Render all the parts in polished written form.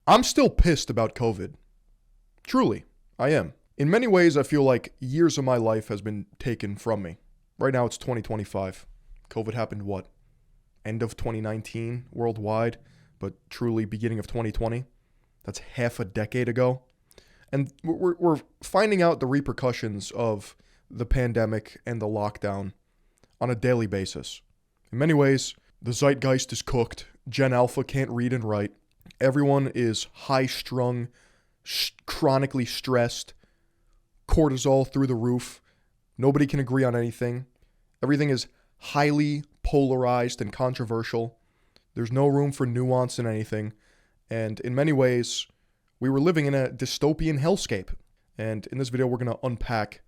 I'm still pissed about COVID. Truly, I am. In many ways, I feel like years of my life has been taken from me. Right now, it's 2025. COVID happened what? End of 2019 worldwide, but truly beginning of 2020. That's half a decade ago. And we're finding out the repercussions of the pandemic and the lockdown on a daily basis. In many ways, the zeitgeist is cooked. Gen Alpha can't read and write. Everyone is high-strung, chronically stressed, cortisol through the roof. Nobody can agree on anything. Everything is highly polarized and controversial. There's no room for nuance in anything. And in many ways, we were living in a dystopian hellscape. And in this video, we're going to unpack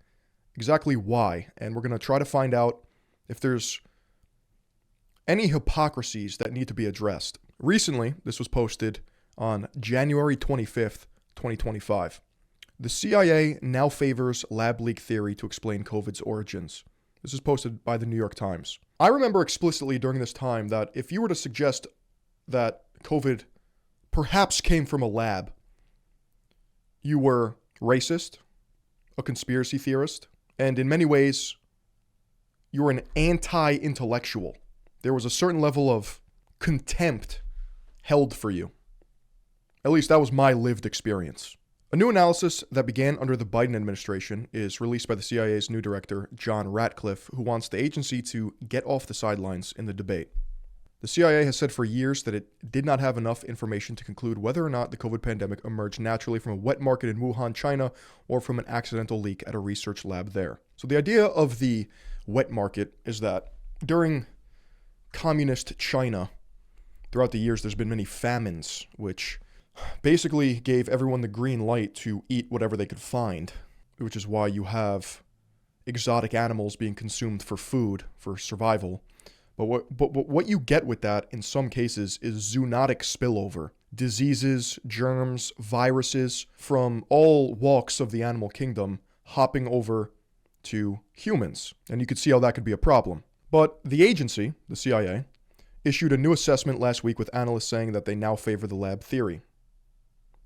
exactly why. And we're going to try to find out if there's any hypocrisies that need to be addressed. Recently, this was posted on January 25th, 2025. The CIA now favors lab leak theory to explain COVID's origins. This is posted by the New York Times. I remember explicitly during this time that if you were to suggest that COVID perhaps came from a lab, you were racist, a conspiracy theorist, and in many ways, you were an anti-intellectual. There was a certain level of contempt held for you. At least that was my lived experience. A new analysis that began under the Biden administration is released by the CIA's new director, John Ratcliffe, who wants the agency to get off the sidelines in the debate. The CIA has said for years that it did not have enough information to conclude whether or not the COVID pandemic emerged naturally from a wet market in Wuhan, China, or from an accidental leak at a research lab there. So the idea of the wet market is that during communist China, throughout the years, there's been many famines, which basically gave everyone the green light to eat whatever they could find, which is why you have exotic animals being consumed for food, for survival. But what you get with that in some cases is zoonotic spillover. Diseases, germs, viruses from all walks of the animal kingdom hopping over to humans. And you could see how that could be a problem. But the agency, the CIA, issued a new assessment last week with analysts saying that they now favor the lab theory.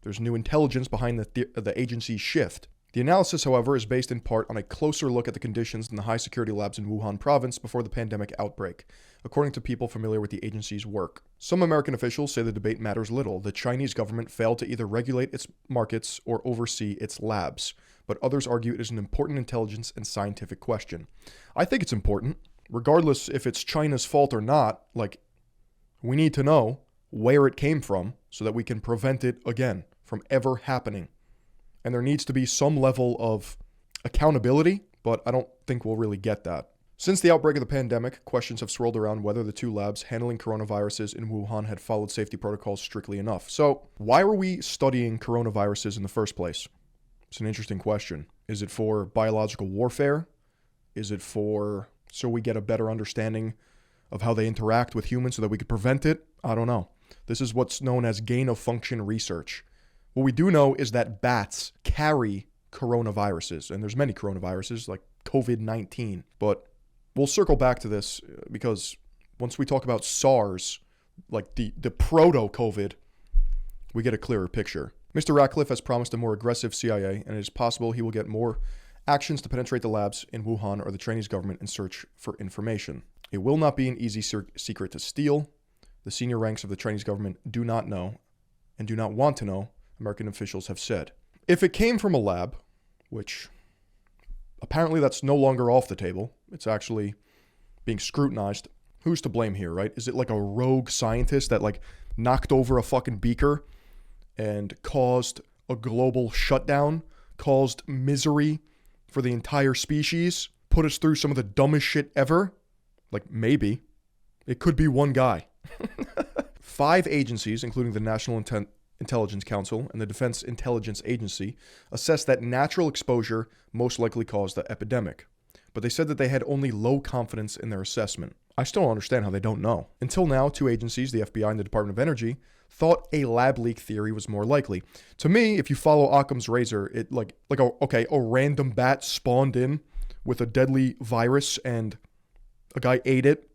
There's new intelligence behind the agency's shift. The analysis, however, is based in part on a closer look at the conditions in the high-security labs in Wuhan province before the pandemic outbreak, according to people familiar with the agency's work. Some American officials say the debate matters little. The Chinese government failed to either regulate its markets or oversee its labs, but others argue it is an important intelligence and scientific question. I think it's important, regardless if it's China's fault or not. We need to know where it came from so that we can prevent it again from ever happening. And there needs to be some level of accountability, but I don't think we'll really get that. Since the outbreak of the pandemic, questions have swirled around whether the two labs handling coronaviruses in Wuhan had followed safety protocols strictly enough. So, why were we studying coronaviruses in the first place? It's an interesting question. Is it for biological warfare? Is it so we get a better understanding of how they interact with humans so that we could prevent it? I don't know. This is what's known as gain-of-function research. What we do know is that bats carry coronaviruses, and there's many coronaviruses like COVID-19, but we'll circle back to this because once we talk about SARS, like the proto-COVID, we get a clearer picture. Mr. Ratcliffe has promised a more aggressive CIA, and it is possible he will get more actions to penetrate the labs in Wuhan or the Chinese government in search for information. It will not be an easy secret to steal. The senior ranks of the Chinese government do not know and do not want to know, American officials have said. If it came from a lab, which apparently that's no longer off the table, it's actually being scrutinized, who's to blame here, right? Is it like a rogue scientist that knocked over a fucking beaker and caused a global shutdown, caused misery for the entire species, put us through some of the dumbest shit ever? Maybe. It could be one guy. 5 agencies, including the National Intelligence Council and the Defense Intelligence Agency, assessed that natural exposure most likely caused the epidemic. But they said that they had only low confidence in their assessment. I still don't understand how they don't know. Until now, 2 agencies, the FBI and the Department of Energy, thought a lab leak theory was more likely. To me, if you follow Occam's razor, it a random bat spawned in with a deadly virus and a guy ate it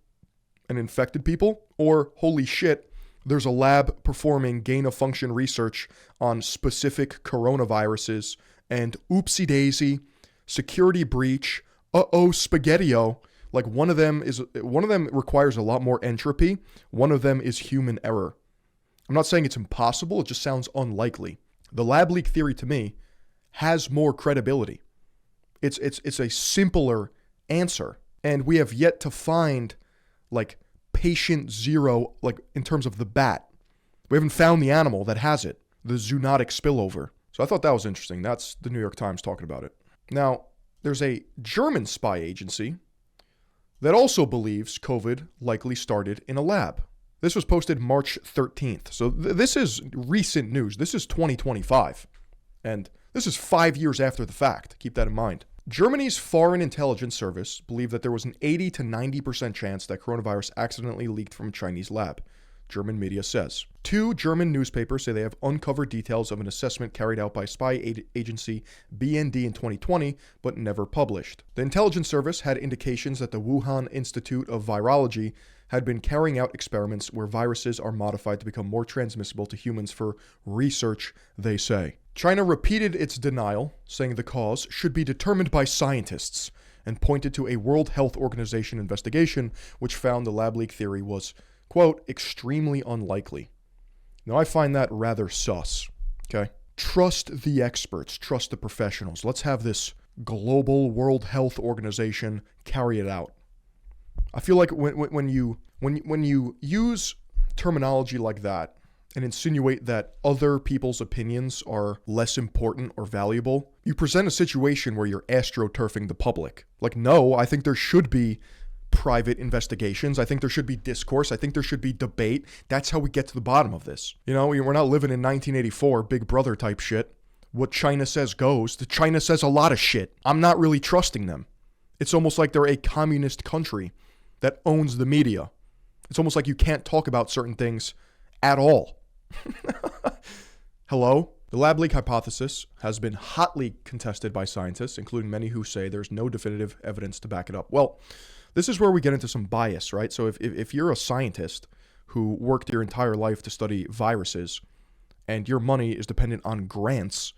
and infected people, or holy shit, There's a lab performing gain-of-function research on specific coronaviruses, and oopsie daisy, security breach, spaghetti-o. Like one of them requires a lot more entropy. One of them is human error. I'm not saying it's impossible, it just sounds unlikely. The lab leak theory to me has more credibility. It's a simpler answer. And we have yet to find like patient zero, like in terms of the bat. We haven't found the animal that has it, the zoonotic spillover. So I thought that was interesting. That's the New York Times talking about it. Now, there's a German spy agency that also believes COVID likely started in a lab. This was posted March 13th. So this is recent news. This is 2025. And this is 5 years after the fact. Keep that in mind. Germany's Foreign Intelligence Service believed that there was an 80 to 90% chance that coronavirus accidentally leaked from a Chinese lab, German media says. 2 German newspapers say they have uncovered details of an assessment carried out by spy agency BND in 2020, but never published. The intelligence service had indications that the Wuhan Institute of Virology had been carrying out experiments where viruses are modified to become more transmissible to humans for research, they say. China repeated its denial, saying the cause should be determined by scientists, and pointed to a World Health Organization investigation which found the lab leak theory was, quote, extremely unlikely. Now, I find that rather sus, okay? Trust the experts, trust the professionals. Let's have this global World Health Organization carry it out. I feel like when you use terminology like that and insinuate that other people's opinions are less important or valuable, you present a situation where you're astroturfing the public. Like, no, I think there should be private investigations. I think there should be discourse. I think there should be debate. That's how we get to the bottom of this. You know, we're not living in 1984, Big Brother type shit. What China says goes. The China says a lot of shit. I'm not really trusting them. It's almost like they're a communist country that owns the media. It's almost like you can't talk about certain things at all. Hello? The lab leak hypothesis has been hotly contested by scientists, including many who say there's no definitive evidence to back it up. Well, this is where we get into some bias, right? So if you're a scientist who worked your entire life to study viruses and your money is dependent on grants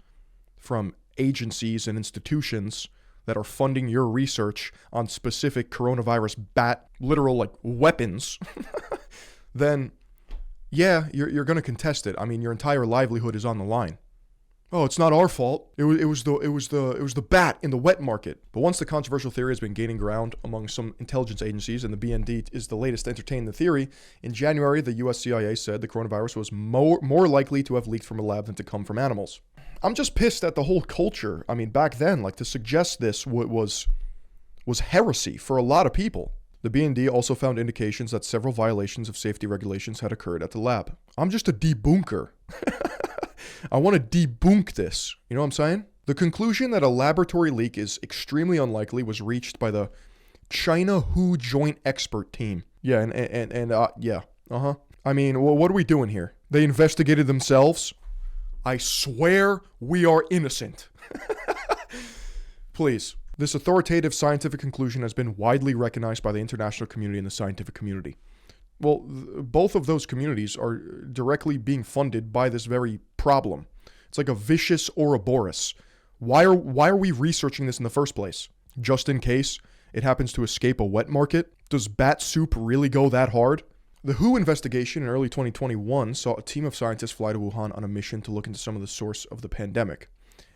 from agencies and institutions that are funding your research on specific coronavirus literal like weapons, then yeah, you're going to contest it. I mean, your entire livelihood is on the line. Oh, it's not our fault. It was the bat in the wet market. But once the controversial theory has been gaining ground among some intelligence agencies, and the BND is the latest to entertain the theory, in January, the US CIA said the coronavirus was more likely to have leaked from a lab than to come from animals. I'm just pissed at the whole culture. I mean, back then, like to suggest this was heresy for a lot of people. The BND also found indications that several violations of safety regulations had occurred at the lab. I'm just a debunker. I want to debunk this. You know what I'm saying? The conclusion that a laboratory leak is extremely unlikely was reached by the China WHO Joint Expert Team. Yeah, yeah. I mean, well, what are we doing here? They investigated themselves? I swear we are innocent. Please. This authoritative scientific conclusion has been widely recognized by the international community and the scientific community. Well, both of those communities are directly being funded by this very problem. It's like a vicious Ouroboros. Why are we researching this in the first place? Just in case it happens to escape a wet market? Does bat soup really go that hard? The WHO investigation in early 2021 saw a team of scientists fly to Wuhan on a mission to look into some of the source of the pandemic.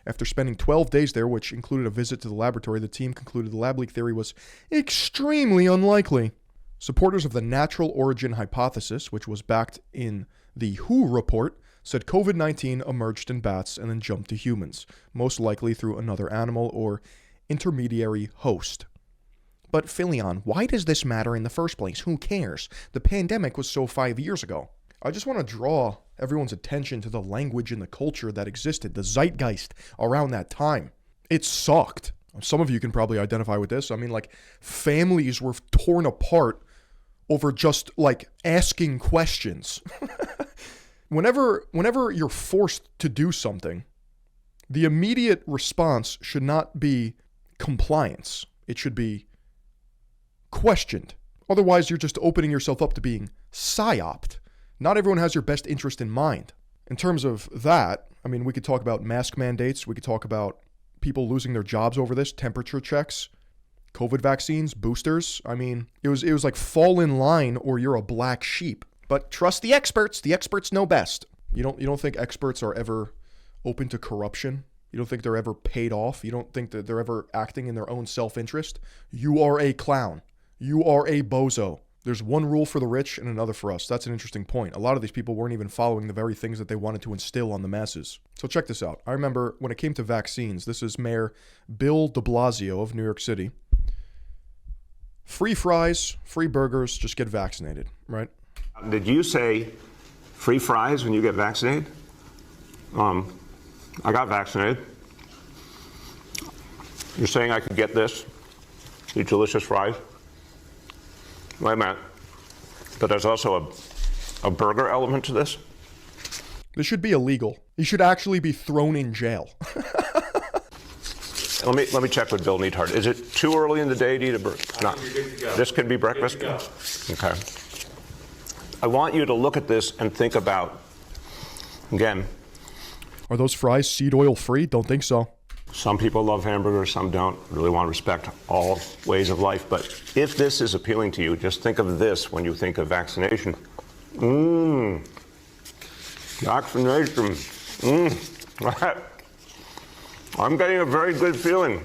After spending 12 days there, which included a visit to the laboratory, the team concluded the lab leak theory was extremely unlikely. Supporters of the natural origin hypothesis, which was backed in the WHO report, said COVID-19 emerged in bats and then jumped to humans, most likely through another animal or intermediary host. But Philion, why does this matter in the first place? Who cares? The pandemic was so 5 years ago. I just want to draw everyone's attention to the language and the culture that existed, the zeitgeist around that time. It sucked. Some of you can probably identify with this. I mean, like, families were torn apart over just, like, asking questions. Whenever you're forced to do something, the immediate response should not be compliance. It should be questioned. Otherwise, you're just opening yourself up to being psyoped. Not everyone has your best interest in mind. In terms of that, I mean, we could talk about mask mandates. We could talk about people losing their jobs over this, temperature checks, COVID vaccines, boosters. I mean, it was like fall in line or you're a black sheep. But trust the experts. The experts know best. You don't think experts are ever open to corruption? You don't think they're ever paid off? You don't think that they're ever acting in their own self-interest? You are a clown. You are a bozo. There's one rule for the rich and another for us. That's an interesting point. A lot of these people weren't even following the very things that they wanted to instill on the masses. So check this out. I remember when it came to vaccines, this is Mayor Bill de Blasio of New York City. Free fries, free burgers, just get vaccinated, right? Did you say free fries when you get vaccinated? I got vaccinated. You're saying I could get this? These delicious fries? Wait a minute. But there's also a burger element to this? This should be illegal. You should actually be thrown in jail. Let me check with Bill Neathart. Is it too early in the day to eat a burger? No. This could be breakfast? Okay. I want you to look at this and think about, again. Are those fries seed oil free? Don't think so. Some people love hamburgers, some don't. Really want to respect all ways of life. But if this is appealing to you, just think of this when you think of vaccination. Vaccination. I'm getting a very good feeling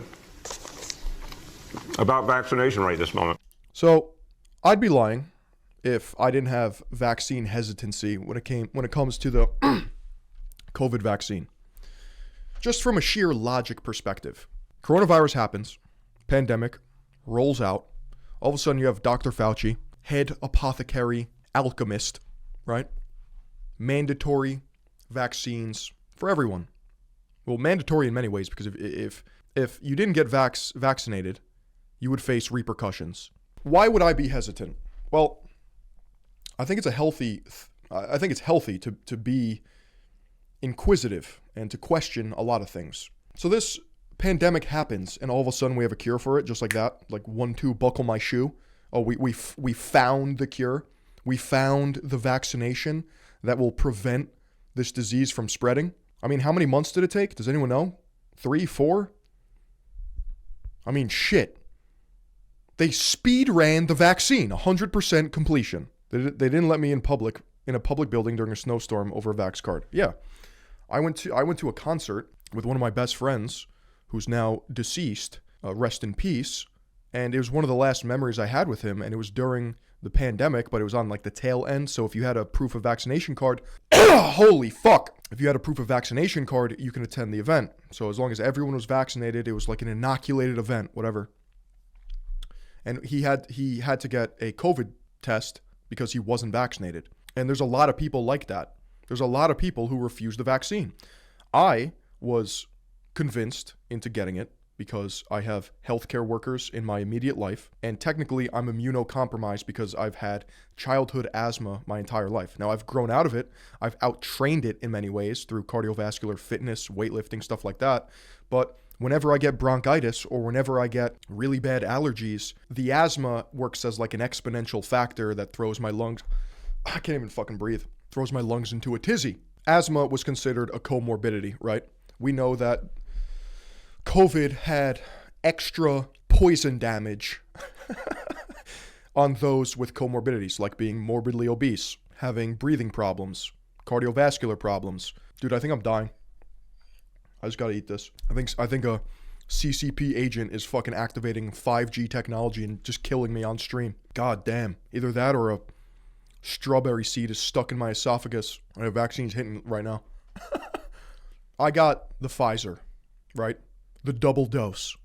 about vaccination right this moment. So I'd be lying if I didn't have vaccine hesitancy when it comes to the COVID vaccine. Just from a sheer logic perspective. Coronavirus happens, pandemic rolls out. All of a sudden you have Dr. Fauci, head apothecary, alchemist, right? Mandatory vaccines for everyone. Well, mandatory in many ways, because if you didn't get vaccinated, you would face repercussions. Why would I be hesitant? Well, I think it's healthy to be inquisitive and to question a lot of things. So this pandemic happens, and all of a sudden we have a cure for it, just like that. Like 1, 2, buckle my shoe. Oh, we found the cure. We found the vaccination that will prevent this disease from spreading. I mean, how many months did it take? Does anyone know? 3, 4? I mean, shit. They speed ran the vaccine, 100% completion. They didn't let me in a public building during a snowstorm over a vax card. Yeah. I went to a concert with one of my best friends who's now deceased, rest in peace, and it was one of the last memories I had with him, and it was during the pandemic, but it was on like the tail end. So if you had a proof of vaccination card, holy fuck. If you had a proof of vaccination card, you can attend the event. So as long as everyone was vaccinated, it was like an inoculated event, whatever. And he had to get a COVID test because he wasn't vaccinated. And there's a lot of people like that. There's a lot of people who refuse the vaccine. I was convinced into getting it because I have healthcare workers in my immediate life, and technically I'm immunocompromised because I've had childhood asthma my entire life. Now I've grown out of it. I've out-trained it in many ways through cardiovascular fitness, weightlifting, stuff like that. But whenever I get bronchitis or whenever I get really bad allergies, the asthma works as like an exponential factor that throws my lungs, I can't even fucking breathe, throws my lungs into a tizzy. Asthma was considered a comorbidity, right? We know that COVID had extra poison damage on those with comorbidities, like being morbidly obese, having breathing problems, cardiovascular problems. Dude, I think I'm dying. I just gotta eat this. I think a CCP agent is fucking activating 5G technology and just killing me on stream. God damn. Either that or a strawberry seed is stuck in my esophagus. And a vaccine's hitting right now. I got the Pfizer, right? The double dose.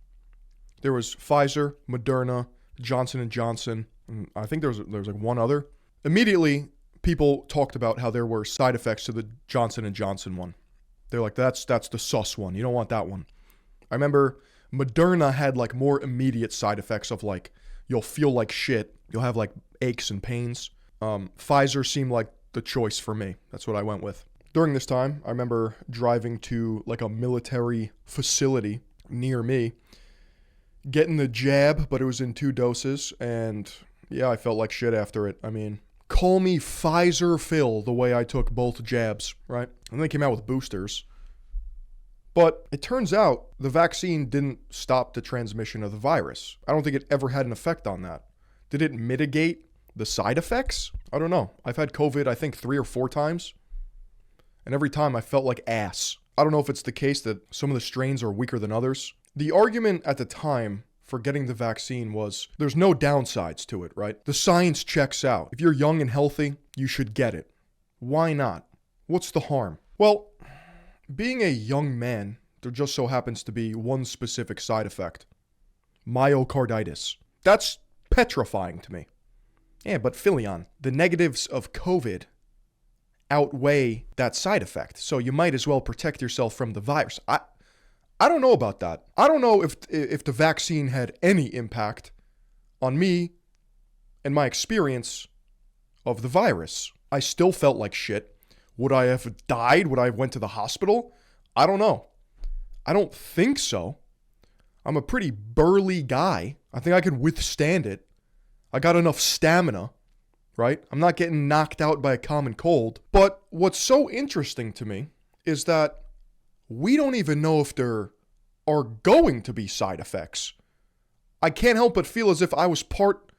There was Pfizer, Moderna, Johnson & Johnson, and I think there was like one other. Immediately, people talked about how there were side effects to the Johnson & Johnson one. They're like, that's the sus one. You don't want that one. I remember Moderna had like more immediate side effects of like, you'll feel like shit. You'll have like aches and pains. Pfizer seemed like the choice for me. That's what I went with. During this time, I remember driving to like a military facility near me, getting the jab, but it was in 2 doses, and yeah, I felt like shit after it. I mean, Call me Pfizer Phil, the way I took both jabs, right? And they came out with boosters. But it turns out the vaccine didn't stop the transmission of the virus. I don't think it ever had an effect on that. Did it mitigate the side effects? I don't know. I've had COVID, I think 3 or 4 times. And every time I felt like ass. I don't know if it's the case that some of the strains are weaker than others. The argument at the time for getting the vaccine was there's no downsides to it, right? The science checks out. If you're young and healthy, you should get it. Why not? What's the harm? Well, being a young man, there just so happens to be one specific side effect. Myocarditis. That's petrifying to me. Yeah, but Philion, the negatives of COVID outweigh that side effect. So you might as well protect yourself from the virus. I don't know about that. I don't know if the vaccine had any impact on me and my experience of the virus. I still felt like shit. Would I have died? Would I have went to the hospital? I don't know. I don't think so. I'm a pretty burly guy. I think I could withstand it. I got enough stamina, right? I'm not getting knocked out by a common cold. But what's so interesting to me is that we don't even know if there are going to be side effects. I can't help but feel as if I was part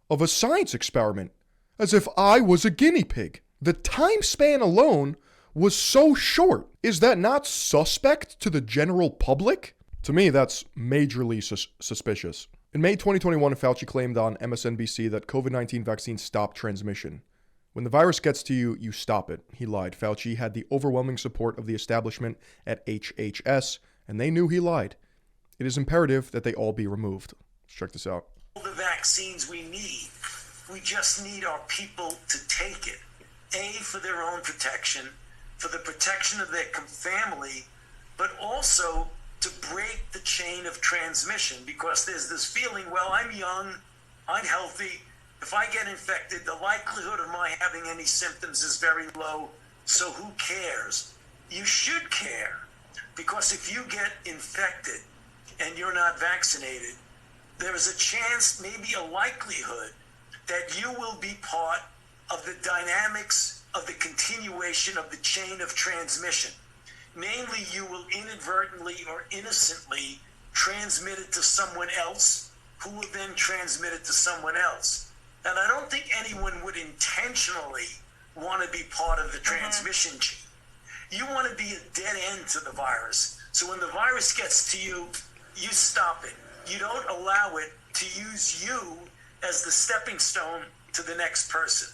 of a science experiment, as if I was a guinea pig. The time span alone was so short. Is that not suspect to the general public? To me, that's majorly suspicious. In May 2021, Fauci claimed on MSNBC that COVID-19 vaccines stop transmission. When the virus gets to you, you stop it. He lied. Fauci had the overwhelming support of the establishment at HHS, and they knew he lied. It is imperative that they all be removed. Let's check this out. The vaccines we need. We just need our people to take it. A, for their own protection, for the protection of their family, but also to break the chain of transmission, because there's this feeling, well, I'm young, I'm healthy. If I get infected, the likelihood of my having any symptoms is very low, so who cares? You should care, because if you get infected and you're not vaccinated, there is a chance, maybe a likelihood, that you will be part of the dynamics of the continuation of the chain of transmission. Namely, you will inadvertently or innocently transmit it to someone else, who will then transmit it to someone else. And I don't think anyone would intentionally want to be part of the transmission chain. You want to be a dead end to the virus. So when the virus gets to you, you stop it. You don't allow it to use you as the stepping stone to the next person.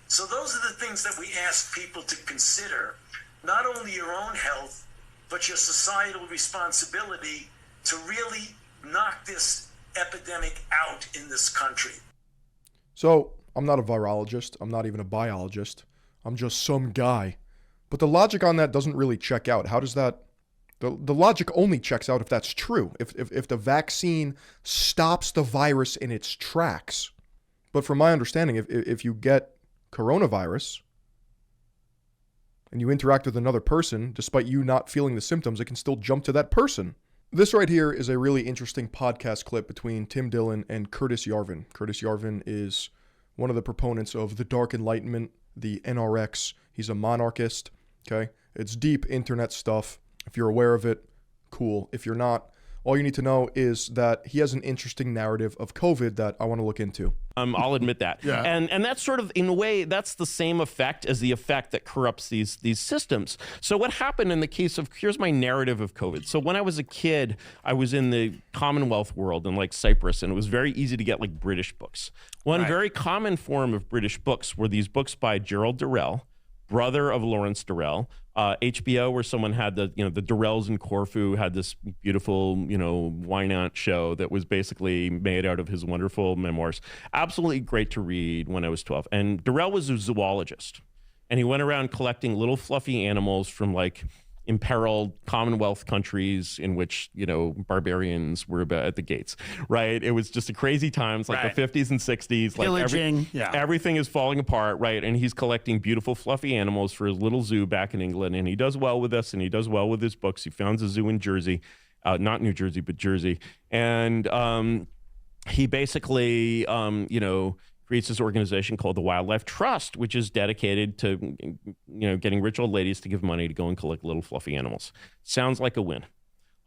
So those are the things that we ask people to consider, not only your own health, but your societal responsibility to really knock this epidemic out in this country. So, I'm not a virologist. I'm not even a biologist. I'm just some guy. But the logic on that doesn't really check out. How does that... The logic only checks out if that's true. If the vaccine stops the virus in its tracks. But from my understanding, if you get coronavirus and you interact with another person, despite you not feeling the symptoms, it can still jump to that person. This right here is a really interesting podcast clip between Tim Dillon and Curtis Yarvin. Curtis Yarvin is one of the proponents of the Dark Enlightenment, the NRX. He's a monarchist, okay? It's deep internet stuff. If you're aware of it, cool. If you're not, all you need to know is that he has an interesting narrative of COVID that I want to look into. I'll admit that. Yeah. And that's sort of, in a way, that's the same effect as the effect that corrupts these systems. So what happened in the case of, here's my narrative of COVID. So when I was a kid, I was in the Commonwealth world in like Cyprus, and it was very easy to get like British books. One very common form of British books were these books by Gerald Durrell, brother of Lawrence Durrell. HBO, where someone had the Durrells in Corfu had this beautiful, why not show that was basically made out of his wonderful memoirs. Absolutely great to read when I was 12. And Durrell was a zoologist, and he went around collecting little fluffy animals from like imperiled Commonwealth countries in which, barbarians were at the gates, right? It was just a crazy times, like the 50s and 60s. Pillaging, everything is falling apart, right? And he's collecting beautiful, fluffy animals for his little zoo back in England. And he does well with us, and he does well with his books. He founds a zoo in Jersey, not New Jersey, but Jersey. And he basically, creates this organization called the Wildlife Trust, which is dedicated to, getting rich old ladies to give money to go and collect little fluffy animals. Sounds like a win.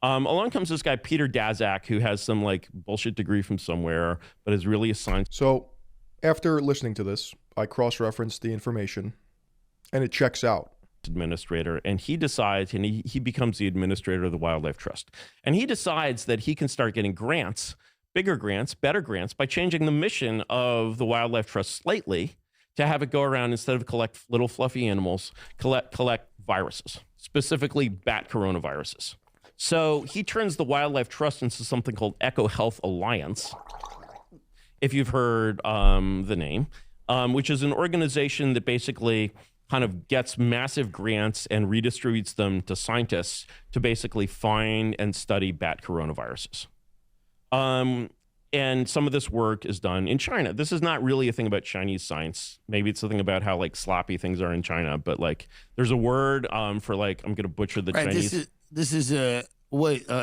Along comes this guy, Peter Daszak, who has some like bullshit degree from somewhere, but is really a science. So after listening to this, I cross-referenced the information and it checks out. Administrator, and he decides, and he becomes the administrator of the Wildlife Trust. And he decides that he can start getting grants, bigger grants, better grants, by changing the mission of the Wildlife Trust slightly to have it go around, instead of collect little fluffy animals, collect viruses, specifically bat coronaviruses. So he turns the Wildlife Trust into something called Eco Health Alliance, if you've heard the name, which is an organization that basically kind of gets massive grants and redistributes them to scientists to basically find and study bat coronaviruses. And some of this work is done in China. This is not really a thing about Chinese science. Maybe it's a thing about how like sloppy things are in China, but like there's a word for like, I'm going to butcher the Chinese. This is a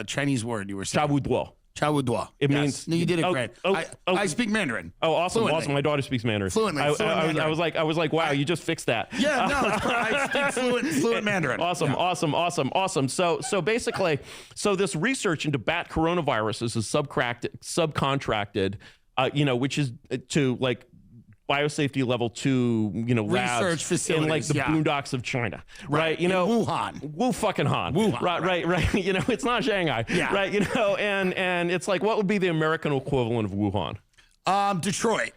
Chinese word you were saying. Chabuduo. Chabuduo. It means. No, you did it great. I speak Mandarin. Oh, awesome, fluently. awesome. My daughter speaks Mandarin. Fluently. I was like, wow, you just fixed that. Yeah, no, I speak fluent Mandarin. Awesome, yeah. awesome. So basically, this research into bat coronaviruses is subcontracted, which is to like biosafety level 2, labs research facilities in like the boondocks of China, right? Wuhan, fucking Han, Wuhan, right. It's not Shanghai, right? And it's like, what would be the American equivalent of Wuhan? Detroit.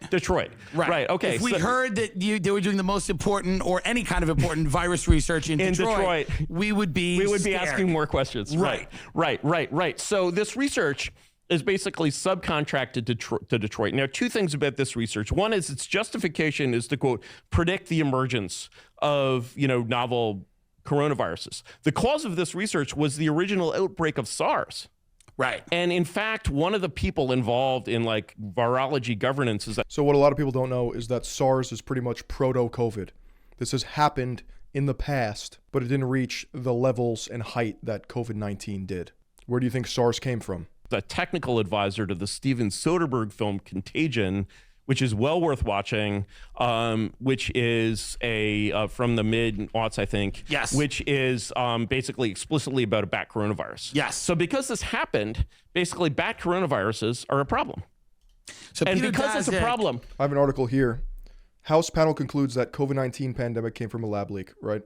Right. Okay. If we heard that they were doing the most important or any kind of important virus research in Detroit, we would be scared. Asking more questions. Right. So this research is basically subcontracted to Detroit. Now, two things about this research. One is its justification is to, quote, predict the emergence of, novel coronaviruses. The cause of this research was the original outbreak of SARS. Right. And in fact, one of the people involved in like virology governance is that. So what a lot of people don't know is that SARS is pretty much proto-COVID. This has happened in the past, but it didn't reach the levels and height that COVID-19 did. Where do you think SARS came from? The technical advisor to the Steven Soderbergh film Contagion, which is well worth watching, which is from the mid-aughts, I think. Yes. Which is basically explicitly about a bat coronavirus. Yes. So because this happened, basically bat coronaviruses are a problem. So and Peter because it's a problem. I have an article here. House panel concludes that COVID-19 pandemic came from a lab leak, right?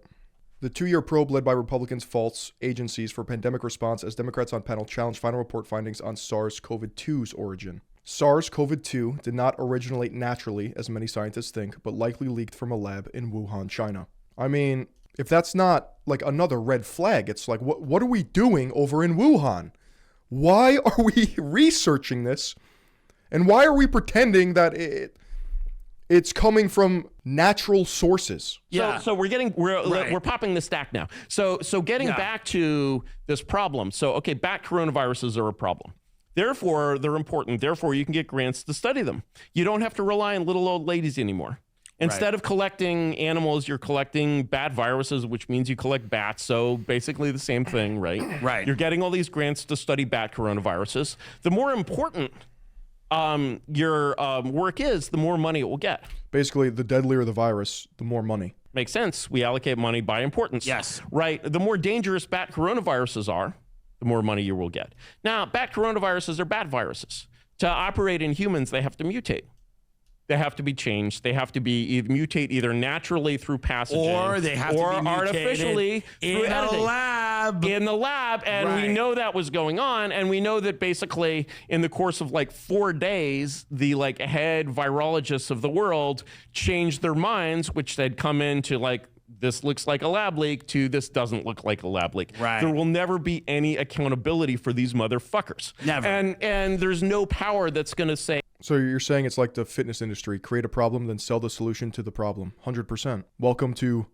The 2-year probe led by Republicans faults agencies for pandemic response as Democrats on panel challenge final report findings on SARS-CoV-2's origin. SARS-CoV-2 did not originate naturally, as many scientists think, but likely leaked from a lab in Wuhan, China. I mean, if that's not like another red flag, it's like, what are we doing over in Wuhan? Why are we researching this? And why are we pretending that it's coming from natural sources? Yeah. So we're popping the stack now. So getting back to this problem. So, okay, bat coronaviruses are a problem. Therefore, they're important. Therefore, you can get grants to study them. You don't have to rely on little old ladies anymore. Instead of collecting animals, you're collecting bat viruses, which means you collect bats. So basically the same thing, right? Right. You're getting all these grants to study bat coronaviruses. The more important your work is, the more money it will get. Basically, the deadlier the virus, the more money. Makes sense. We allocate money by importance. Yes. Right. The more dangerous bat coronaviruses are, the more money you will get. Now, bat coronaviruses are bat viruses. To operate in humans, they have to mutate. They have to be changed. They have to be mutate either naturally through passaging, or they have to be artificially through in editing. a lab. In the lab, and we know that was going on, and we know that basically in the course of like 4 days, the like head virologists of the world changed their minds, which they'd come into like, this looks like a lab leak to this doesn't look like a lab leak. Right. There will never be any accountability for these motherfuckers. Never. And there's no power that's going to say. So you're saying it's like the fitness industry, create a problem, then sell the solution to the problem. 100%. Welcome to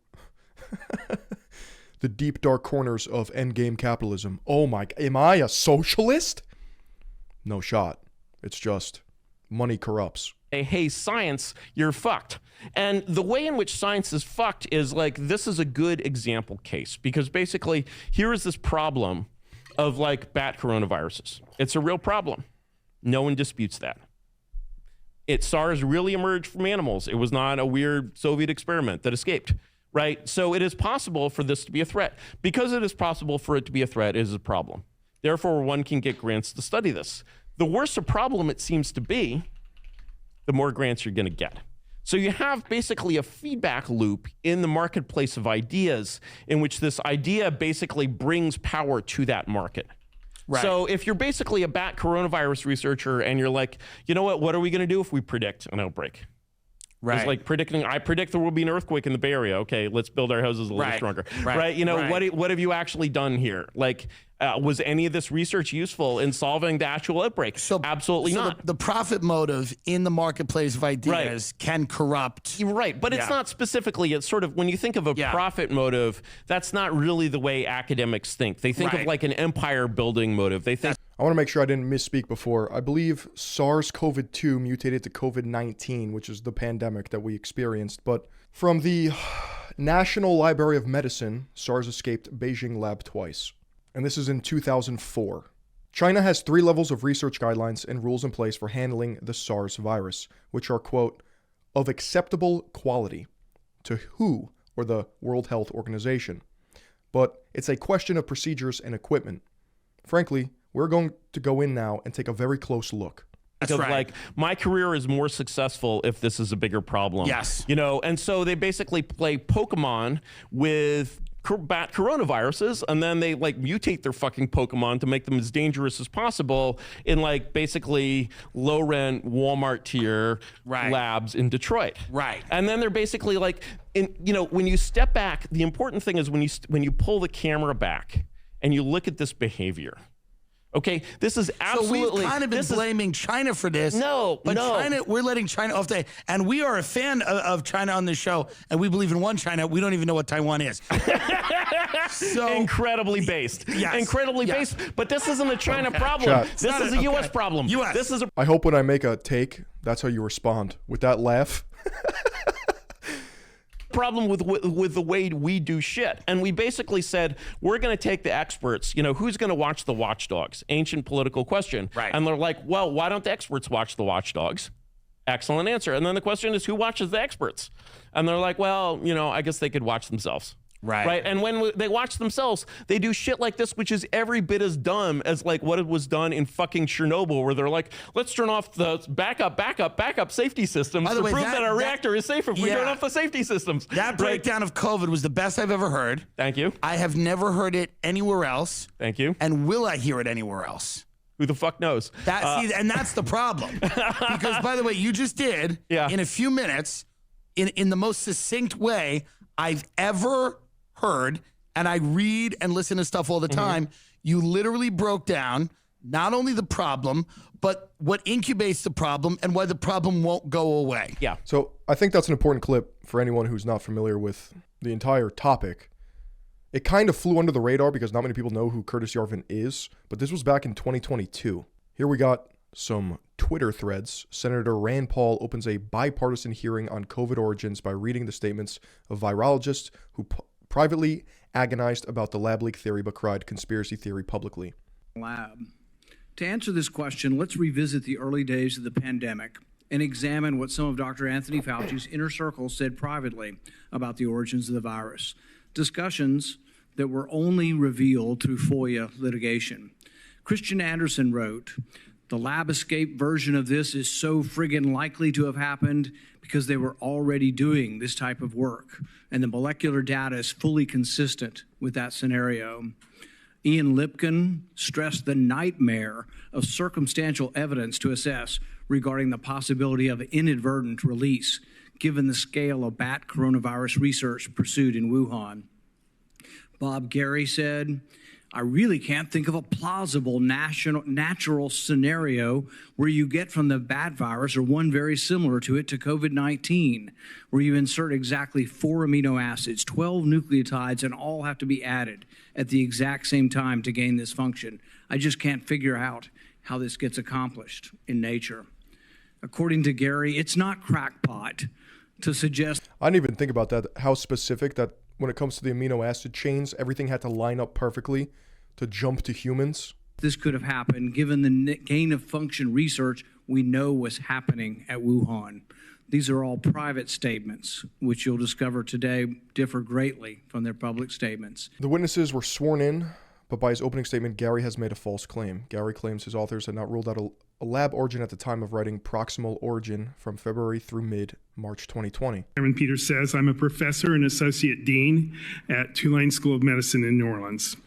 the deep dark corners of endgame capitalism. Oh my, am I a socialist? No shot. It's just money corrupts. Hey, science, you're fucked. And the way in which science is fucked is like, this is a good example case, because basically here is this problem of like bat coronaviruses. It's a real problem. No one disputes that. SARS really emerged from animals. It was not a weird Soviet experiment that escaped, right? So it is possible for this to be a threat. Because it is possible for it to be a threat, it is a problem. Therefore, one can get grants to study this. The worse a problem it seems to be, the more grants you're going to get. So you have basically a feedback loop in the marketplace of ideas in which this idea basically brings power to that market. Right. So if you're basically a bat coronavirus researcher and you're like, you know what are we going to do if we predict an outbreak? Right. It's like I predict there will be an earthquake in the Bay Area. Okay, let's build our houses a little stronger. Right. You know, what have you actually done here? Like, was any of this research useful in solving the actual outbreak? Absolutely not. The profit motive in the marketplace of ideas can corrupt. Right, but it's not specifically, it's sort of, when you think of a profit motive, that's not really the way academics think. They think of like an empire building motive. They think. I want to make sure I didn't misspeak before. I believe SARS-CoV-2 mutated to COVID-19, which is the pandemic that we experienced. But from the National Library of Medicine, SARS escaped Beijing lab twice. And this is in 2004. China has 3 levels of research guidelines and rules in place for handling the SARS virus, which are, quote, of acceptable quality to WHO, or the World Health Organization. But it's a question of procedures and equipment. Frankly, we're going to go in now and take a very close look. That's right. Like, my career is more successful if this is a bigger problem. Yes. You know, and so they basically play Pokemon with bat coronaviruses, and then they like mutate their fucking Pokemon to make them as dangerous as possible in like basically low rent Walmart tier labs in Detroit. Right. And then they're basically like, when you step back, the important thing is when you pull the camera back and you look at this behavior. Okay, this is absolutely. So we've kind of been blaming China for this. But China, we're letting China off the. And we are a fan of China on this show, and we believe in one China. We don't even know what Taiwan is. So incredibly based. Yes. Incredibly based. But this isn't a China problem. This is a U.S. problem. U.S. This is a. I hope when I make a take, that's how you respond with that laugh. Problem with the way we do shit. And we basically said, we're going to take the experts, who's going to watch the watchdogs? Ancient political question. Right. And they're like, well, why don't the experts watch the watchdogs? Excellent answer. And then the question is, who watches the experts? And they're like, well, I guess they could watch themselves. Right. And when they watch themselves, they do shit like this, which is every bit as dumb as like what it was done in fucking Chernobyl, where they're like, let's turn off the backup safety systems to prove that our reactor is safe if we turn off the safety systems. That breakdown of COVID was the best I've ever heard. Thank you. I have never heard it anywhere else. Thank you. And will I hear it anywhere else? Who the fuck knows? And that's the problem. Because, by the way, you just did, in a few minutes, in the most succinct way I've ever heard, and I read and listen to stuff all the time, you literally broke down not only the problem, but what incubates the problem and why the problem won't go away. Yeah. So I think that's an important clip for anyone who's not familiar with the entire topic. It kind of flew under the radar because not many people know who Curtis Yarvin is, but this was back in 2022. Here we got some Twitter threads. Senator Rand Paul opens a bipartisan hearing on COVID origins by reading the statements of virologists who privately agonized about the lab leak theory but cried conspiracy theory publicly. Lab. To answer this question, let's revisit the early days of the pandemic and examine what some of Dr. Anthony Fauci's inner circle said privately about the origins of the virus. Discussions that were only revealed through FOIA litigation. Christian Anderson wrote, "The lab escape version of this is so friggin' likely to have happened because they were already doing this type of work, and the molecular data is fully consistent with that scenario." Ian Lipkin stressed the nightmare of circumstantial evidence to assess regarding the possibility of inadvertent release, given the scale of bat coronavirus research pursued in Wuhan. Bob Gary said, "I really can't think of a plausible natural scenario where you get from the bat virus or one very similar to it to COVID-19, where you insert exactly 4 amino acids, 12 nucleotides, and all have to be added at the exact same time to gain this function. I just can't figure out how this gets accomplished in nature." According to Gary, it's not crackpot to suggest. I didn't even think about that, how specific that when it comes to the amino acid chains, everything had to line up perfectly to jump to humans. This could have happened given the gain of function research we know was happening at Wuhan. These are all private statements, which you'll discover today differ greatly from their public statements. The witnesses were sworn in, but by his opening statement, Gary has made a false claim. Gary claims his authors had not ruled out a lab origin at the time of writing Proximal Origin from February through mid-March 2020. Chairman Peters says, I'm a professor and associate dean at Tulane School of Medicine in New Orleans.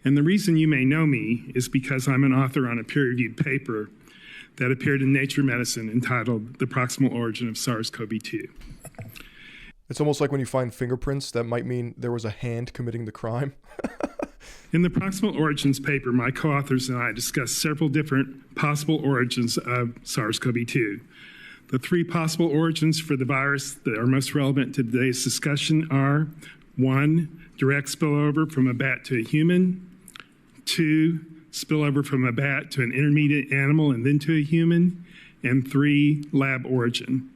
And the reason you may know me is because I'm an author on a peer-reviewed paper that appeared in Nature Medicine entitled The Proximal Origin of SARS-CoV-2. It's almost like when you find fingerprints, that might mean there was a hand committing the crime. In the Proximal Origins paper, my co-authors and I discussed several different possible origins of SARS-CoV-2. The three possible origins for the virus that are most relevant to today's discussion are 1, direct spillover from a bat to a human, 2, spillover from a bat to an intermediate animal and then to a human, and 3, lab origin.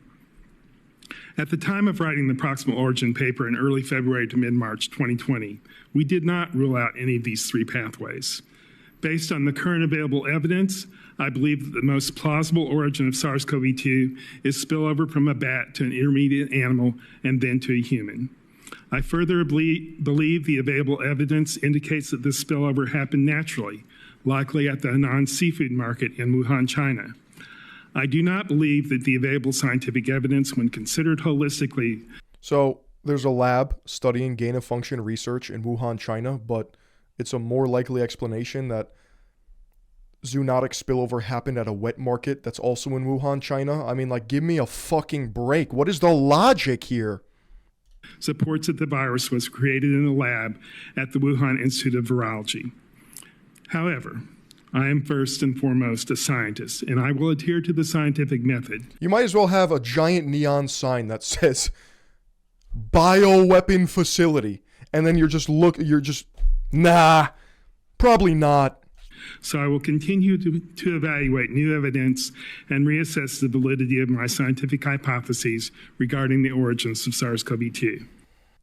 At the time of writing the Proximal Origin paper in early February to mid-March 2020, we did not rule out any of these three pathways. Based on the current available evidence, I believe that the most plausible origin of SARS-CoV-2 is spillover from a bat to an intermediate animal and then to a human. I further believe the available evidence indicates that this spillover happened naturally, likely at the Henan seafood market in Wuhan, China. I do not believe that the available scientific evidence, when considered holistically... So there's a lab studying gain-of-function research in Wuhan, China, but it's a more likely explanation that zoonotic spillover happened at a wet market that's also in Wuhan, China. I mean, like, give me a fucking break. What is the logic here? Supports that the virus was created in a lab at the Wuhan Institute of Virology. However, I am first and foremost a scientist, and I will adhere to the scientific method. You might as well have a giant neon sign that says bioweapon facility, and then you're just nah, probably not. So I will continue to evaluate new evidence and reassess the validity of my scientific hypotheses regarding the origins of SARS-CoV-2.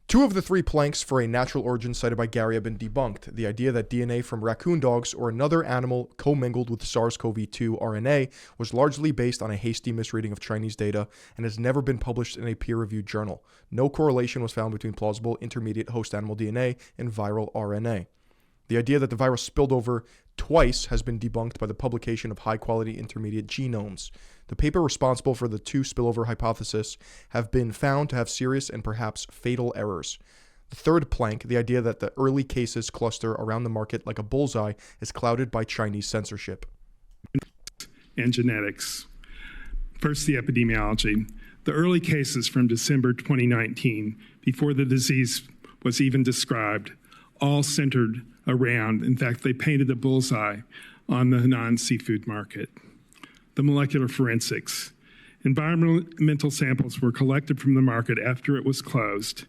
2 of the 3 planks for a natural origin cited by Gary have been debunked. The idea that DNA from raccoon dogs or another animal commingled with SARS-CoV-2 RNA was largely based on a hasty misreading of Chinese data and has never been published in a peer-reviewed journal. No correlation was found between plausible intermediate host animal DNA and viral RNA. The idea that the virus spilled over twice has been debunked by the publication of high-quality intermediate genomes. The paper responsible for the 2 spillover hypothesis have been found to have serious and perhaps fatal errors. The 3rd plank, the idea that the early cases cluster around the market like a bullseye, is clouded by Chinese censorship. And genetics. First, the epidemiology. The early cases from December 2019, before the disease was even described, all centered around, in fact, they painted a bullseye on the Henan seafood market. The molecular forensics. Environmental samples were collected from the market after it was closed.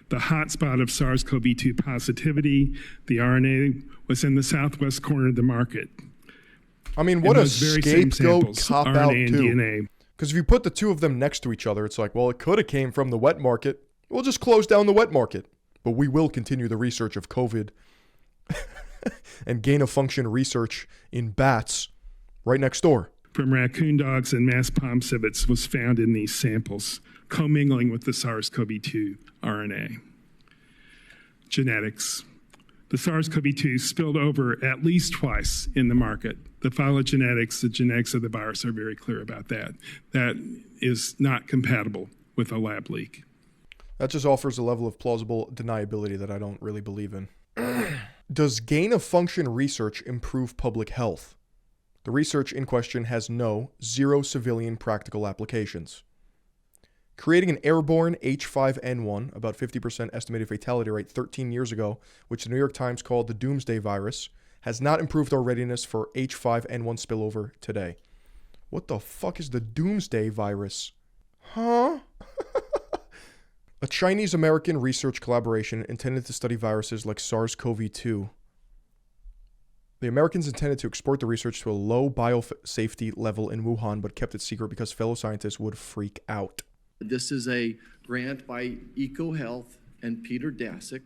The hotspot of SARS-CoV-2 positivity, the RNA, was in the southwest corner of the market. I mean, what a scapegoat cop-out, too. Because if you put the 2 of them next to each other, it's like, well, it could have came from the wet market. We'll just close down the wet market. But we will continue the research of COVID and gain-of-function research in bats right next door. From raccoon dogs and mass palm civets was found in these samples, commingling with the SARS-CoV-2 RNA. Genetics. The SARS-CoV-2 spilled over at least twice in the market. The phylogenetics, the genetics of the virus are very clear about that. That is not compatible with a lab leak. That just offers a level of plausible deniability that I don't really believe in. Does gain-of-function research improve public health? The research in question has zero civilian practical applications. Creating an airborne H5N1, about 50% estimated fatality rate 13 years ago, which the New York Times called the doomsday virus, has not improved our readiness for H5N1 spillover today. What the fuck is the doomsday virus? Huh? A Chinese-American research collaboration intended to study viruses like SARS-CoV-2. The Americans intended to export the research to a low biosafety level in Wuhan, but kept it secret because fellow scientists would freak out. This is a grant by EcoHealth and Peter Daszak.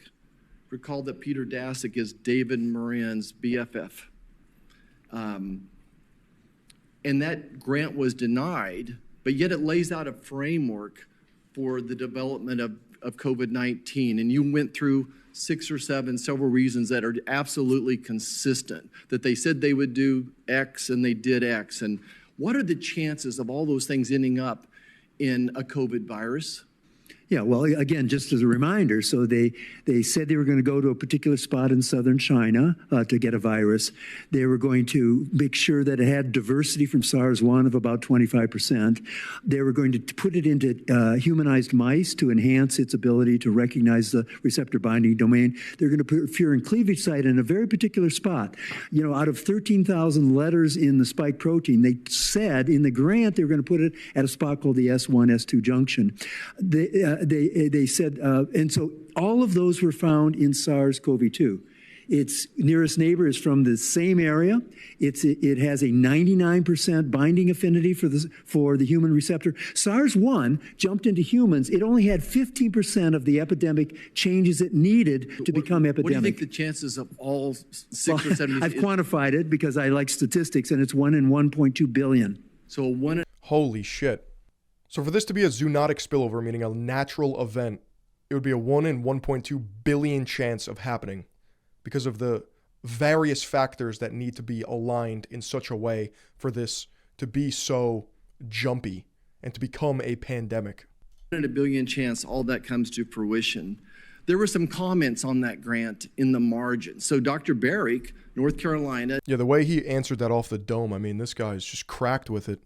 Recall that Peter Daszak is David Moran's BFF. and that grant was denied, but yet it lays out a framework for the development of COVID-19. And you went through 6 or 7 several reasons that are absolutely consistent, that they said they would do X and they did X. And what are the chances of all those things ending up in a COVID virus? Yeah, well, again, just as a reminder, so they said they were going to go to a particular spot in southern China to get a virus. They were going to make sure that it had diversity from SARS-1 of about 25%. They were going to put it into humanized mice to enhance its ability to recognize the receptor binding domain. They're going to put a furin cleavage site in a very particular spot. You know, out of 13,000 letters in the spike protein, they said in the grant they were going to put it at a spot called the S1, S2 junction. They said, and so all of those were found in SARS-CoV-2. Its nearest neighbor is from the same area. It has a 99% binding affinity for the human receptor. SARS-1 jumped into humans. It only had 15% of the epidemic changes it needed to become epidemic. What do you think the chances of all 6 or 7? I've quantified it because I like statistics, and it's 1 in 1.2 billion. So 1 in... Holy shit. So for this to be a zoonotic spillover, meaning a natural event, it would be a 1 in 1.2 billion chance of happening because of the various factors that need to be aligned in such a way for this to be so jumpy and to become a pandemic. 1 in a billion chance all that comes to fruition. There were some comments on that grant in the margin. So Dr. Barrick, North Carolina. Yeah, the way he answered that off the dome, I mean, this guy is just cracked with it.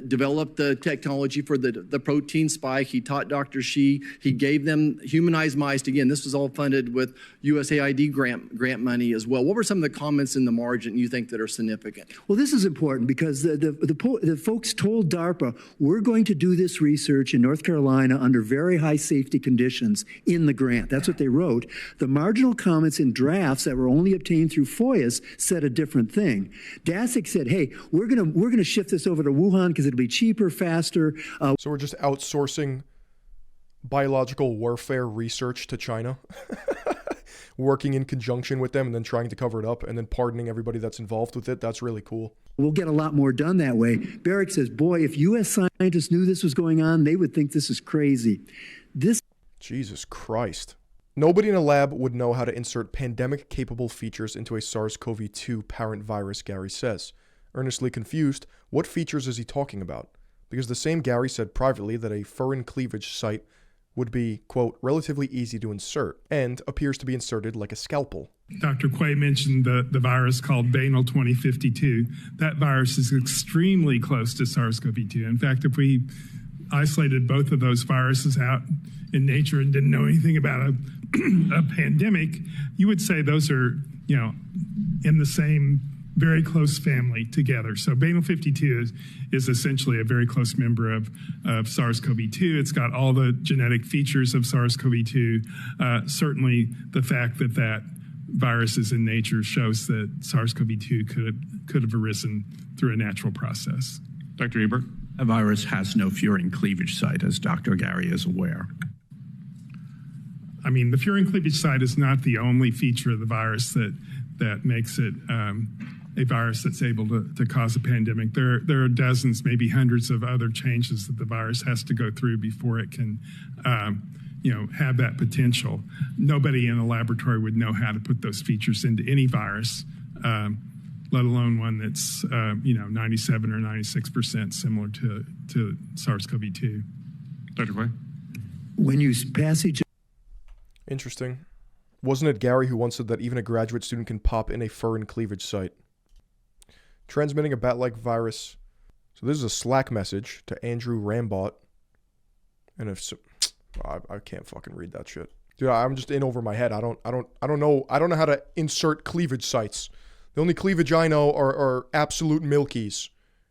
Developed the technology for the protein spike. He taught Dr. Shi. He gave them humanized mice. Again, this was all funded with USAID grant money as well. What were some of the comments in the margin you think that are significant? Well, this is important because the folks told DARPA, we're going to do this research in North Carolina under very high safety conditions in the grant. That's what they wrote. The marginal comments in drafts that were only obtained through FOIAs said a different thing. Dasick said, hey, we're gonna shift this over to Wuhan because it'll be cheaper, faster. So we're just outsourcing biological warfare research to China, working in conjunction with them and then trying to cover it up and then pardoning everybody that's involved with it. That's really cool. We'll get a lot more done that way. Barrick says, boy, if U.S. scientists knew this was going on, they would think this is crazy. Jesus Christ. Nobody in a lab would know how to insert pandemic-capable features into a SARS-CoV-2 parent virus, Gary says. Earnestly confused, what features is he talking about? Because the same Gary said privately that a furin cleavage site would be, quote, relatively easy to insert, and appears to be inserted like a scalpel. Dr. Quay mentioned the virus called Banal 2052. That virus is extremely close to SARS-CoV-2. In fact, if we isolated both of those viruses out in nature and didn't know anything about a pandemic, you would say those are, in the same very close family together. So Banal 52 is essentially a very close member of SARS-CoV-2. It's got all the genetic features of SARS-CoV-2. Certainly the fact that virus is in nature shows that SARS-CoV-2 could have arisen through a natural process. Dr. Ebert? A virus has no furin cleavage site, as Dr. Gary is aware. I mean, the furin cleavage site is not the only feature of the virus that makes it a virus that's able to cause a pandemic. There are dozens, maybe hundreds of other changes that the virus has to go through before it can, have that potential. Nobody in a laboratory would know how to put those features into any virus, let alone one that's, 97 or 96% similar to SARS-CoV-2. Dr. Quay? When you passage. Interesting. Wasn't it Gary who once said that even a graduate student can pop in a furin cleavage site? Transmitting a bat-like virus. So this is a Slack message to Andrew Rambot. And I can't fucking read that shit. Dude, I'm just in over my head. I don't know how to insert cleavage sites. The only cleavage I know are absolute milkies.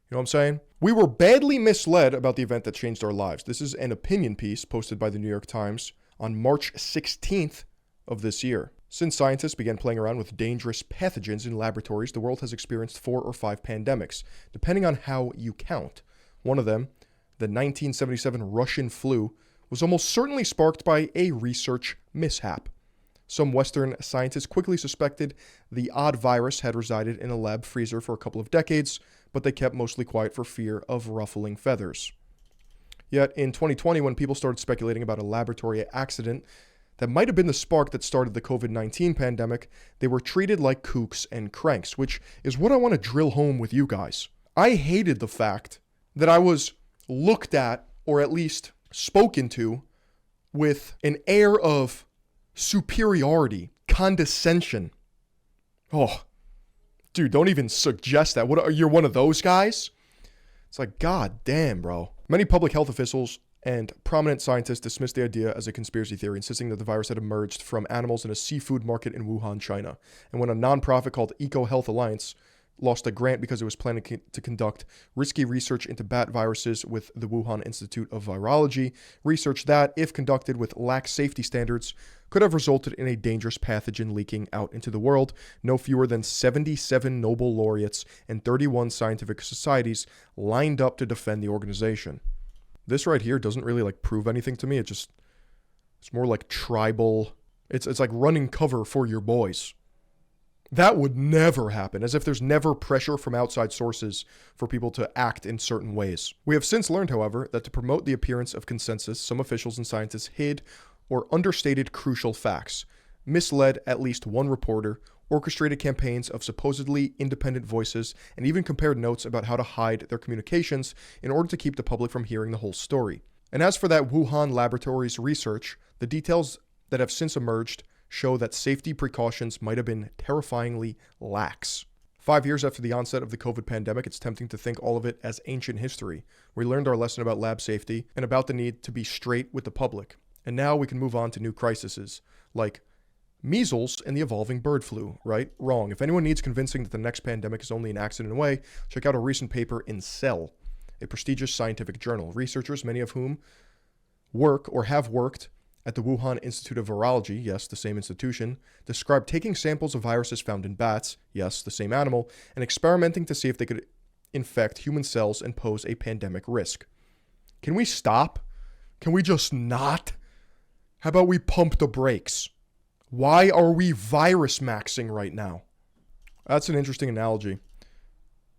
You know what I'm saying? We were badly misled about the event that changed our lives. This is an opinion piece posted by the New York Times on March 16th of this year. Since scientists began playing around with dangerous pathogens in laboratories, the world has experienced 4 or 5 pandemics, depending on how you count. One of them, the 1977 Russian flu, was almost certainly sparked by a research mishap. Some Western scientists quickly suspected the odd virus had resided in a lab freezer for a couple of decades, but they kept mostly quiet for fear of ruffling feathers. Yet in 2020, when people started speculating about a laboratory accident that might have been the spark that started the COVID-19 pandemic, they were treated like kooks and cranks, which is what I want to drill home with you guys. I hated the fact that I was looked at, or at least spoken to, with an air of superiority, condescension. Oh, dude, don't even suggest that. You're one of those guys? It's like, god damn, bro. Many public health officials and prominent scientists dismissed the idea as a conspiracy theory, insisting that the virus had emerged from animals in a seafood market in Wuhan, China. And when a nonprofit called Eco Health Alliance lost a grant because it was planning to conduct risky research into bat viruses with the Wuhan Institute of Virology, research that, if conducted with lax safety standards, could have resulted in a dangerous pathogen leaking out into the world. No fewer than 77 Nobel laureates and 31 scientific societies lined up to defend the organization. This right here doesn't really prove anything to me. It's more like tribal. It's like running cover for your boys. That would never happen, as if there's never pressure from outside sources for people to act in certain ways. We have since learned, however, that to promote the appearance of consensus, some officials and scientists hid or understated crucial facts, misled at least one reporter, orchestrated campaigns of supposedly independent voices, and even compared notes about how to hide their communications in order to keep the public from hearing the whole story. And as for that Wuhan laboratory's research, the details that have since emerged show that safety precautions might have been terrifyingly lax. 5 years after the onset of the COVID pandemic, it's tempting to think all of it as ancient history. We learned our lesson about lab safety and about the need to be straight with the public. And now we can move on to new crises, like measles and the evolving bird flu, right? Wrong. If anyone needs convincing that the next pandemic is only an accident away, check out a recent paper in Cell, a prestigious scientific journal. Researchers, many of whom work or have worked at the Wuhan Institute of Virology, yes, the same institution, described taking samples of viruses found in bats, yes, the same animal, and experimenting to see if they could infect human cells and pose a pandemic risk. Can we stop? Can we just not? How about we pump the brakes? Why are we virus maxing right now? That's an interesting analogy.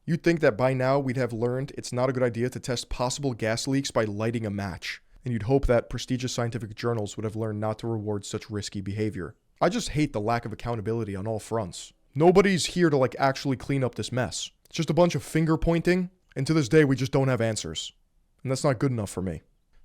You'd think that by now we'd have learned it's not a good idea to test possible gas leaks by lighting a match. And you'd hope that prestigious scientific journals would have learned not to reward such risky behavior. I just hate the lack of accountability on all fronts. Nobody's here to actually clean up this mess. It's just a bunch of finger pointing, and to this day we just don't have answers. And that's not good enough for me.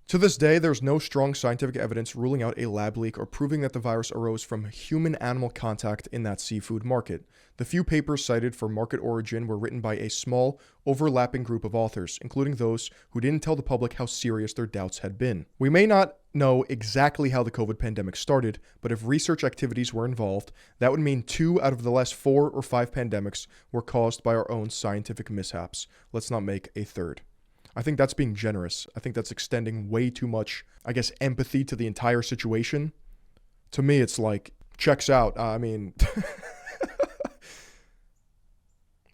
To this day, there's no strong scientific evidence ruling out a lab leak or proving that the virus arose from human-animal contact in that seafood market. The few papers cited for market origin were written by a small, overlapping group of authors, including those who didn't tell the public how serious their doubts had been. We may not know exactly how the COVID pandemic started, but if research activities were involved, that would mean 2 out of the last 4 or 5 pandemics were caused by our own scientific mishaps. Let's not make a third. I think that's being generous. I think that's extending way too much, empathy to the entire situation. To me, it's checks out. I mean,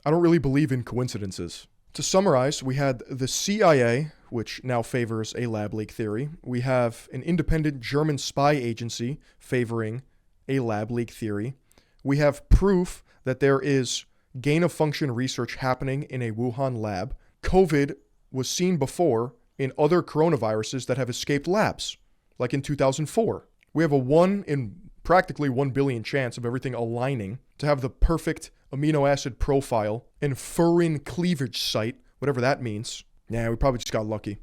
I don't really believe in coincidences. To summarize, we had the CIA, which now favors a lab leak theory. We have an independent German spy agency favoring a lab leak theory. We have proof that there is gain-of-function research happening in a Wuhan lab. COVID was seen before in other coronaviruses that have escaped labs, like in 2004. We have a 1 in practically 1 billion chance of everything aligning to have the perfect amino acid profile and furin cleavage site, whatever that means. Nah, we probably just got lucky.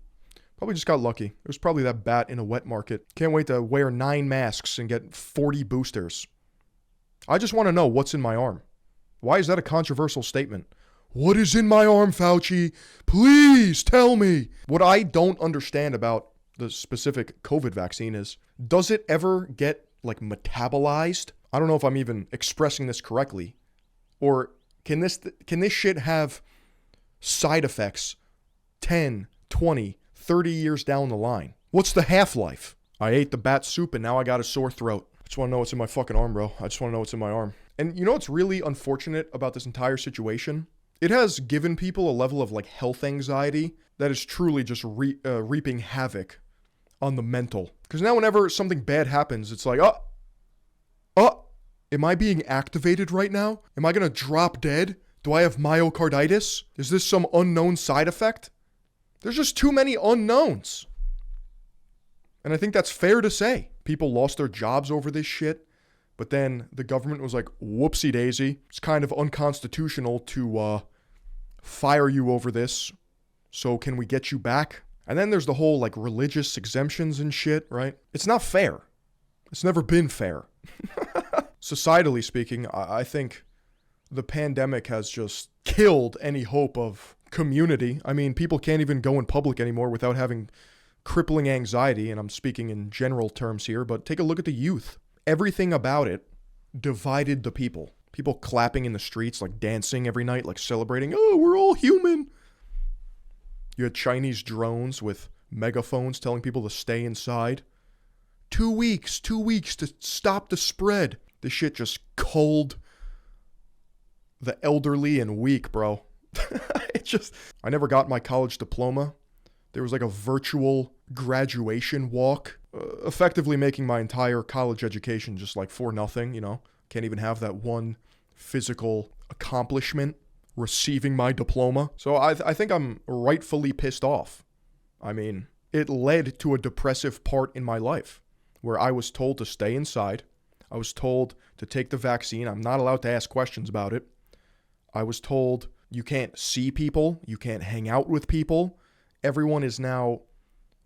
It was probably that bat in a wet market. Can't wait to wear 9 masks and get 40 boosters. I just want to know what's in my arm. Why is that a controversial statement? What is in my arm, Fauci? Please tell me. What I don't understand about the specific COVID vaccine is, does it ever get metabolized? I don't know if I'm even expressing this correctly. Or can this shit have side effects 10, 20, 30 years down the line? What's the half-life? I ate the bat soup and now I got a sore throat. I just want to know what's in my fucking arm, bro. I just want to know what's in my arm. And you know what's really unfortunate about this entire situation? It has given people a level of health anxiety that is truly just reaping havoc on the mental. Because now whenever something bad happens, it's oh, Am I being activated right now? Am I going to drop dead? Do I have myocarditis? Is this some unknown side effect? There's just too many unknowns. And I think that's fair to say. People lost their jobs over this shit. But then the government was like, whoopsie daisy. It's kind of unconstitutional to fire you over this. So can we get you back? And then there's the whole like religious exemptions and shit, right? It's not fair. It's never been fair. Societally speaking, I think the pandemic has just killed any hope of community. I mean, people can't even go in public anymore without having crippling anxiety, and I'm speaking in general terms here, but take a look at the youth. Everything about it divided the people. People clapping in the streets, like dancing every night, like celebrating, oh, we're all human. You had Chinese drones with megaphones telling people to stay inside. 2 weeks to stop the spread. This shit just culled the elderly and weak, bro. I never got my college diploma. There was like a virtual graduation walk, effectively making my entire college education just like for nothing, you know? Can't even have that one physical accomplishment, receiving my diploma. So I think I'm rightfully pissed off. I mean, it led to a depressive part in my life where I was told to stay inside. I was told to take the vaccine. I'm not allowed to ask questions about it. I was told you can't see people. You can't hang out with people. Everyone is now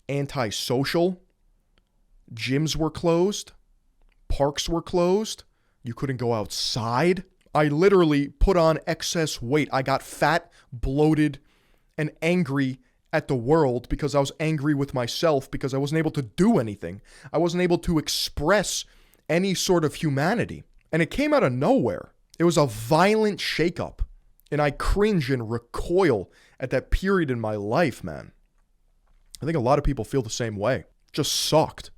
antisocial. Gyms were closed. Parks were closed. You couldn't go outside. I literally put on excess weight. I got fat, bloated, and angry at the world because I was angry with myself because I wasn't able to do anything. I wasn't able to express any sort of humanity. And it came out of nowhere. It was a violent shakeup. And I cringe and recoil at that period in my life, man. I think a lot of people feel the same way. Just sucked.